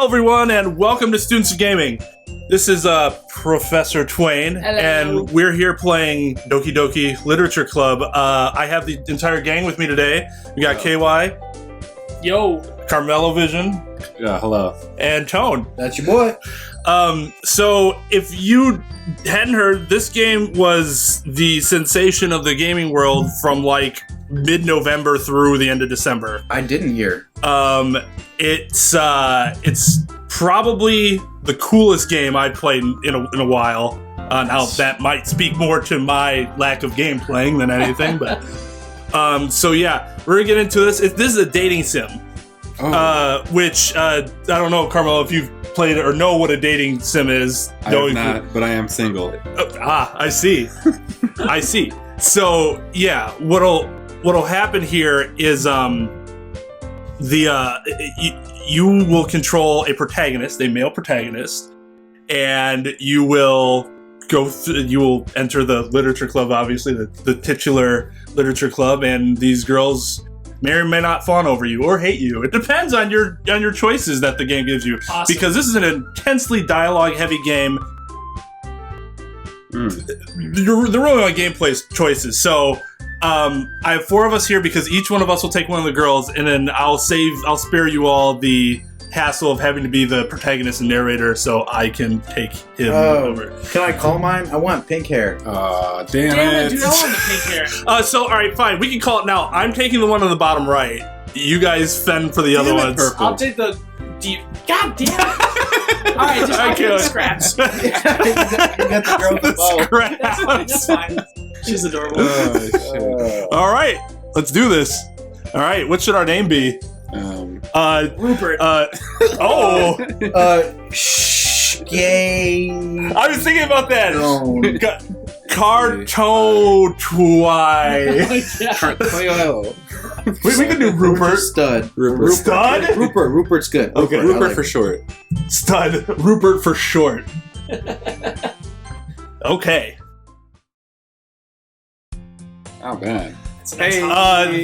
Hello, everyone, and welcome to Students of Gaming. This is Professor Twain, Hello. and we're here playing Doki Doki Literature Club. I have the entire gang with me today. We got KY, Yo. CarmelloVision, Yeah, hello. and Tone. That's your boy. So if you hadn't heard, this game was the sensation of the gaming world from like mid-November through the end of December. I didn't hear. It's probably the coolest game I've played in a while. Now that might speak more to my lack of game playing than anything, but so yeah, we're gonna get into this. This is a dating sim, which I don't know, Carmelo, if you've played it or know what a dating sim is. I have not, but I am single. I see. I see. So yeah, what'll happen here is you will control a protagonist, a male protagonist, and you will enter the literature club, obviously the titular literature club, and these girls may or may not fawn over you or hate you. It depends on your choices that the game gives you. Awesome. Because this is an intensely dialogue heavy game. They're really on gameplay choices. So I have 4 of us here because each one of us will take one of the girls, and then I'll spare you all the hassle of having to be the protagonist and narrator, so I can take him over. Can I call mine? I want pink hair. Damn Damn it, it. dude, I want the pink hair. So all right, fine, we can call it now. I'm taking the one on the bottom right. You guys fend for the other ones. Purple. I'll take the deep. God damn it. Alright, just I'll take the scraps. You got the girl with the bow. That's fine. She's adorable. Oh, shit. All right, let's do this. All right, what should our name be? Rupert. Yay. I was thinking about that. No. Carto Twi. Cleo. We can do Rupert. Stud. Rupert. Stud? Rupert's good. Okay, I Rupert like for it. short. Stud. Rupert for short. Okay. Oh, man. Hey.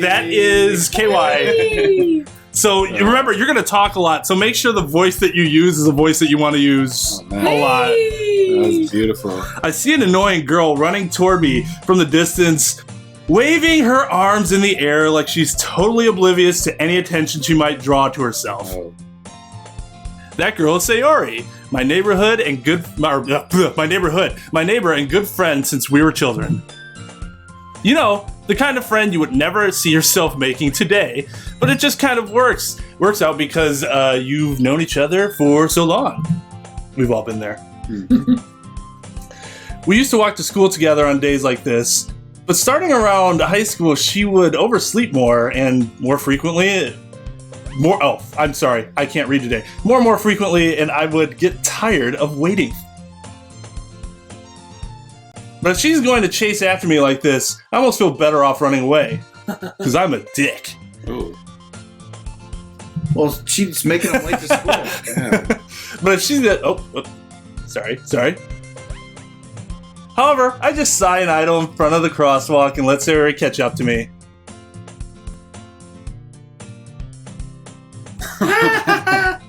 That is KY. So remember, you're going to talk a lot, so make sure the voice that you use is a voice that you want to use Oh, man. a lot. That was beautiful. I see an annoying girl running toward me from the distance, waving her arms in the air like she's totally oblivious to any attention she might draw to herself. Oh. That girl is Sayori, my neighbor and good friend since we were children. You know, the kind of friend you would never see yourself making today, but it just kind of works out because you've known each other for so long. We've all been there. We used to walk to school together on days like this, but starting around high school, she would oversleep more and more frequently. I'm sorry, I can't read today. More and more frequently, and I would get tired of waiting. But if she's going to chase after me like this, I almost feel better off running away. Because I'm a dick. Ooh. Well, she's making them late to school. Damn. But if she's at... Sorry. However, I just sigh and idle in front of the crosswalk and let Sayori catch up to me. Oh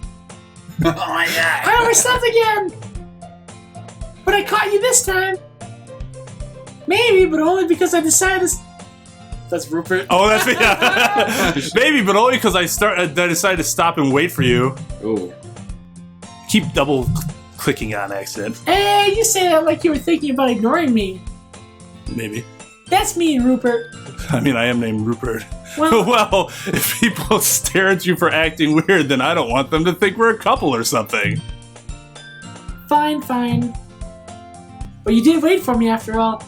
my god. I overslept again. But I caught you this time. Maybe, but only because I decided to... That's Rupert. Oh, that's me. Yeah. Maybe, but only because I decided to stop and wait for you. Ooh. Keep double clicking on accident. Hey, you say that like you were thinking about ignoring me. Maybe. That's me and Rupert. I mean, I am named Rupert. Well, Well, if people stare at you for acting weird, then I don't want them to think we're a couple or something. fine. But you did wait for me after all.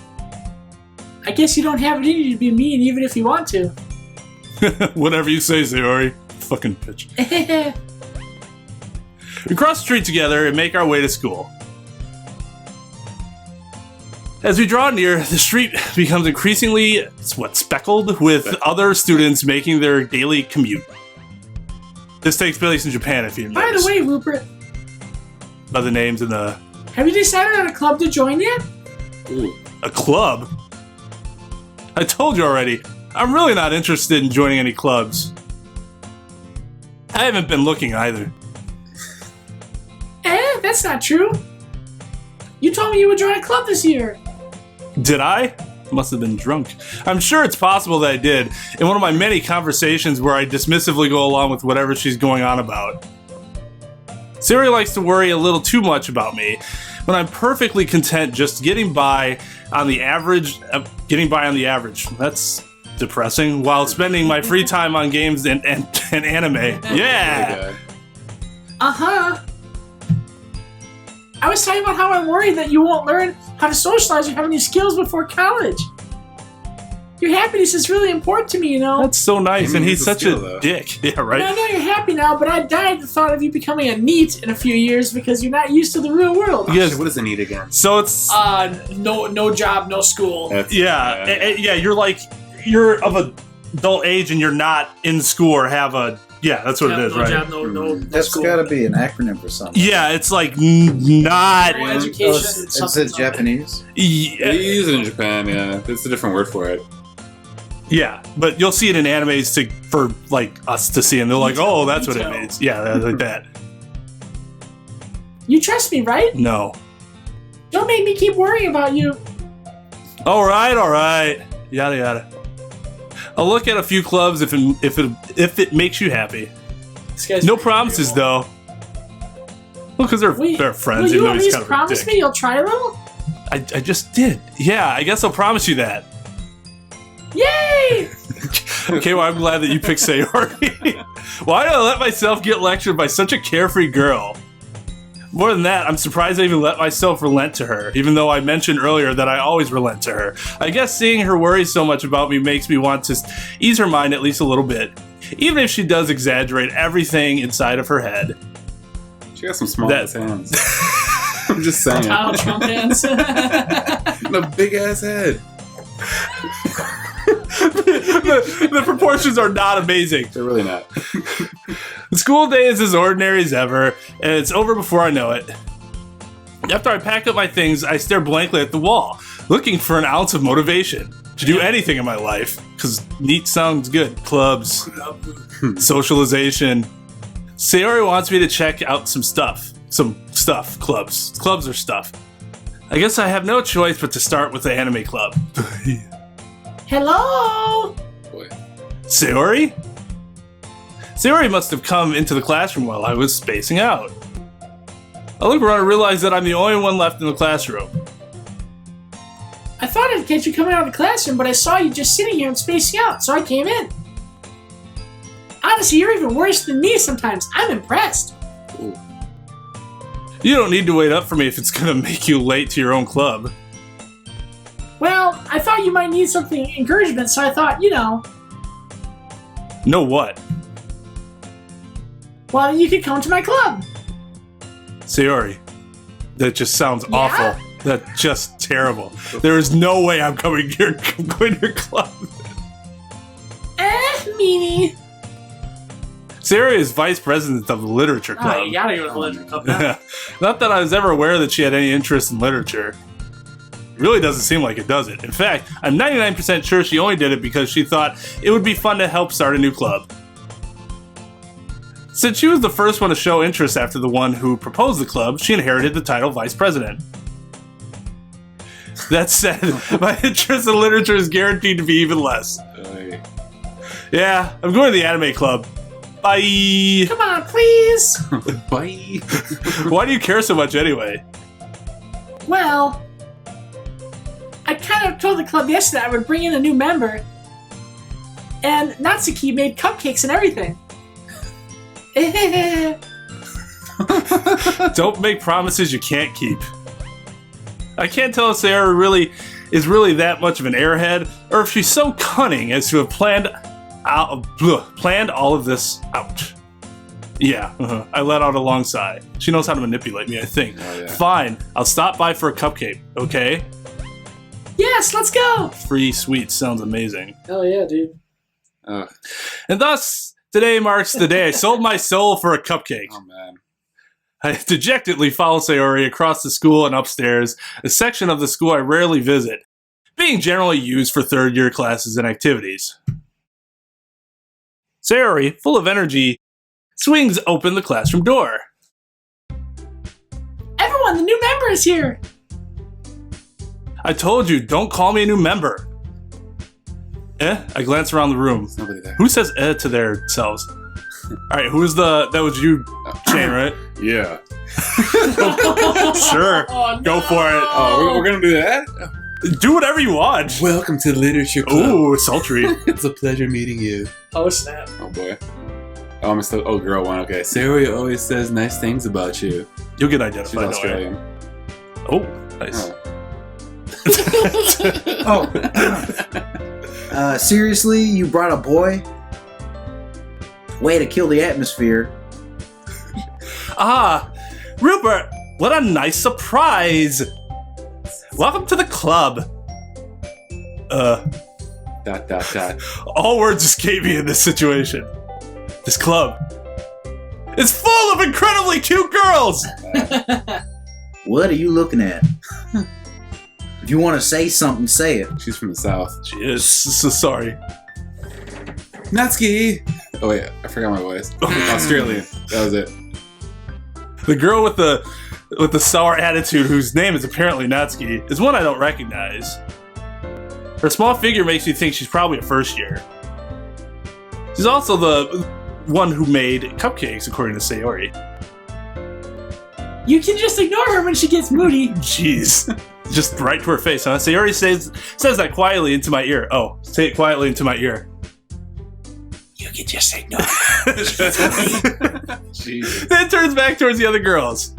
I guess you don't have it in you to be mean even if you want to. Whatever you say, Sayori. Fucking bitch. We cross the street together and make our way to school. As we draw near, the street becomes increasingly, speckled with other students making their daily commute. This takes place in Japan, if you By notice. the way, Rupert, By the names in the... have you decided on a club to join yet? Ooh. A club? I told you already, I'm really not interested in joining any clubs. I haven't been looking either. That's not true. You told me you would join a club this year. Did I? Must have been drunk. I'm sure it's possible that I did, in one of my many conversations where I dismissively go along with whatever she's going on about. Sayori likes to worry a little too much about me, when I'm perfectly content just getting by on the average. That's depressing, while spending my free time on games and anime. Yeah! Uh-huh. I was talking about how I'm worried that you won't learn how to socialize or have any skills before college. Your happiness is really important to me, you know? That's so nice, and he's such a though. dick. Yeah, right? And I know you're happy now, but I died at the thought of you becoming a NEET in a few years because you're not used to the real world. Yes. What is a need again? So it's... No job, no school. Yeah, you're of adult age and you're not in school or have a... Yeah, that's what it is, no right? Job, no That's school. got to be an acronym for something. Yeah, it's like not... No education. Is it Japanese? Yeah, They use it in Japan, yeah. It's a different word for it. yeah, but you'll see it in animes for like us to see, and they're like, "Oh, that's what it Detail. means." Yeah, like that. You trust me, right? No. Don't make me keep worrying about you. All right. Yada yada. I'll look at a few clubs if it makes you happy. This guy's No pretty promises real. though. Well, because they're Wait, friends. will even you though at he's least kind of a promise dick. me you'll try a little? I just did. Yeah, I guess I'll promise you that. Yay! Okay, well, I'm glad that you picked Sayori. Why did I let myself get lectured by such a carefree girl? More than that, I'm surprised I even let myself relent to her, even though I mentioned earlier that I always relent to her. I guess seeing her worry so much about me makes me want to ease her mind at least a little bit, even if she does exaggerate everything inside of her head. She got some small ass hands. I'm just saying. Donald Trump hands. And a big ass head. the proportions are not amazing. They're really not. The school day is as ordinary as ever, and it's over before I know it. After I pack up my things, I stare blankly at the wall, looking for an ounce of motivation to do anything in my life, because neat sounds good. Clubs, socialization. Sayori wants me to check out some stuff. Clubs. Clubs are stuff. I guess I have no choice but to start with the anime club. Hello? Boy. Sayori? Sayori must have come into the classroom while I was spacing out. I look around and realize that I'm the only one left in the classroom. I thought I'd catch you coming out of the classroom, but I saw you just sitting here and spacing out, so I came in. Honestly, you're even worse than me sometimes. I'm impressed. Ooh. You don't need to wait up for me if it's gonna make you late to your own club. Well, I thought you might need something encouragement, so I thought, Know what? well, you could come to my club. Sayori, that just sounds Yeah? awful. That's just terrible. There is no way I'm going to your club. Meanie. Sayori is vice president of the literature club. Oh, you gotta go to the literature club now. Not that I was ever aware that she had any interest in literature. Really doesn't seem like it, does it? In fact, I'm 99% sure she only did it because she thought it would be fun to help start a new club. Since she was the first one to show interest after the one who proposed the club, she inherited the title vice president. That said, my interest in literature is guaranteed to be even less. Yeah, I'm going to the anime club. Bye! Come on, please. Bye. Why do you care so much anyway? Well, I kind of told the club yesterday I would bring in a new member, and Natsuki made cupcakes and everything. Don't make promises you can't keep. I can't tell if Sayori is really that much of an airhead, or if she's so cunning as to have planned all of this out. Yeah, I let out a long sigh. She knows how to manipulate me, I think. Oh, yeah. Fine, I'll stop by for a cupcake, okay? Yes, let's go. Free sweets sounds amazing. Hell yeah, dude. Ugh. And thus, today marks the day I sold my soul for a cupcake. Oh, man. I dejectedly follow Sayori across the school and upstairs, a section of the school I rarely visit, being generally used for third-year classes and activities. Sayori, full of energy, swings open the classroom door. on, the new member is here. I told you, don't call me a new member. I glance around the room. There's nobody there. Who says to their selves? Alright, who's that was you, Shane, right? Yeah. Sure. Oh, no. Go for it. Oh, we're gonna do that? Do whatever you want. Welcome to Literature Club. Ooh, sultry. It's a pleasure meeting you. Oh, snap. Oh, boy. Oh, I'm still... Oh, girl one. Okay. Sayori always says nice things about you. You'll get She's identified. Australian. Oh, nice. Oh. Seriously, you brought a boy? Way to kill the atmosphere. Ah, Rupert, what a nice surprise. Welcome to the club. ... All words escape me in this situation. This club is full of incredibly cute girls. What are you looking at? If you want to say something, say it. She's from the south. She is. So sorry. Natsuki! Oh, wait. I forgot my voice. Australian. That was it. The girl with the sour attitude, whose name is apparently Natsuki, is one I don't recognize. Her small figure makes me think she's probably a first year. She's also the one who made cupcakes, according to Sayori. You can just ignore her when she gets moody. Jeez. Just right to her face, huh? Sayori says that quietly into my ear. Oh, say it quietly into my ear. You can just ignore Jesus. Then turns back towards the other girls.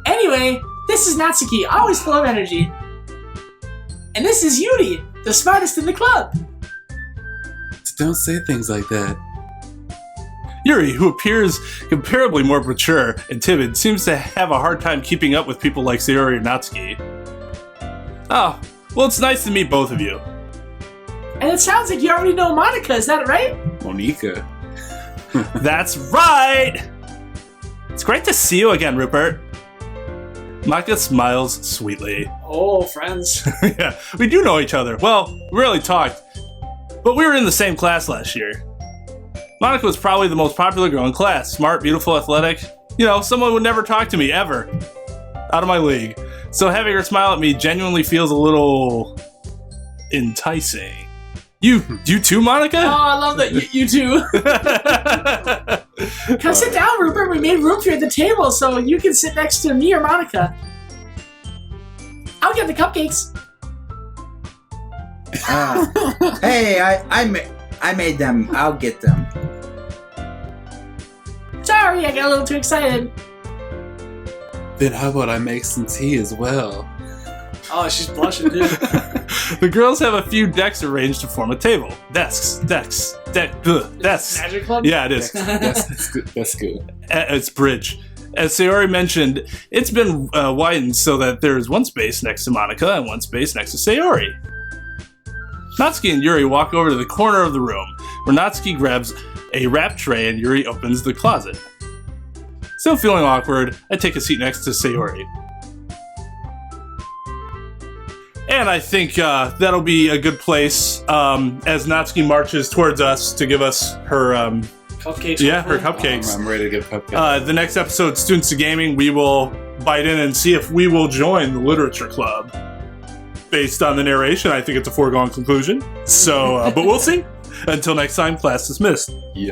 Anyway, this is Natsuki, always full of energy. And this is Yuri, the smartest in the club. Don't say things like that. Yuri, who appears comparably more mature and timid, seems to have a hard time keeping up with people like Sayori and Natsuki. Oh, well, it's nice to meet both of you. And it sounds like you already know Monica, is that right? Monica. That's right! It's great to see you again, Rupert. Monica smiles sweetly. Oh, friends. Yeah, we do know each other. Well, we rarely talked, but we were in the same class last year. Monica was probably the most popular girl in class. Smart, beautiful, athletic. You know, someone would never talk to me, ever. Out of my league. So having her smile at me genuinely feels a little enticing. You too, Monica? Oh, I love that. You too. Come sit down, Rupert. We made room for you at the table, so you can sit next to me or Monica. I'll get the cupcakes. Hey, I made them. I'll get them. Sorry, I got a little too excited. Then how about I make some tea as well? Oh, she's blushing, dude. The girls have a few decks arranged to form a table. Desks. Magic Club? Yeah, it is. That's good. That's good. It's bridge. As Sayori mentioned, it's been widened so that there's one space next to Monica and one space next to Sayori. Natsuki and Yuri walk over to the corner of the room, where Natsuki grabs a wrap tray and Yuri opens the closet. Still feeling awkward, I take a seat next to Sayori. And I think that'll be a good place as Natsuki marches towards us to give us her Cupcakes. yeah, her cupcakes. I'm ready to get cupcakes. The next episode, Students of Gaming, we will bite in and see if we will join the Literature Club. Based on the narration, I think it's a foregone conclusion. So, but we'll see. Until next time, class dismissed. Yeah.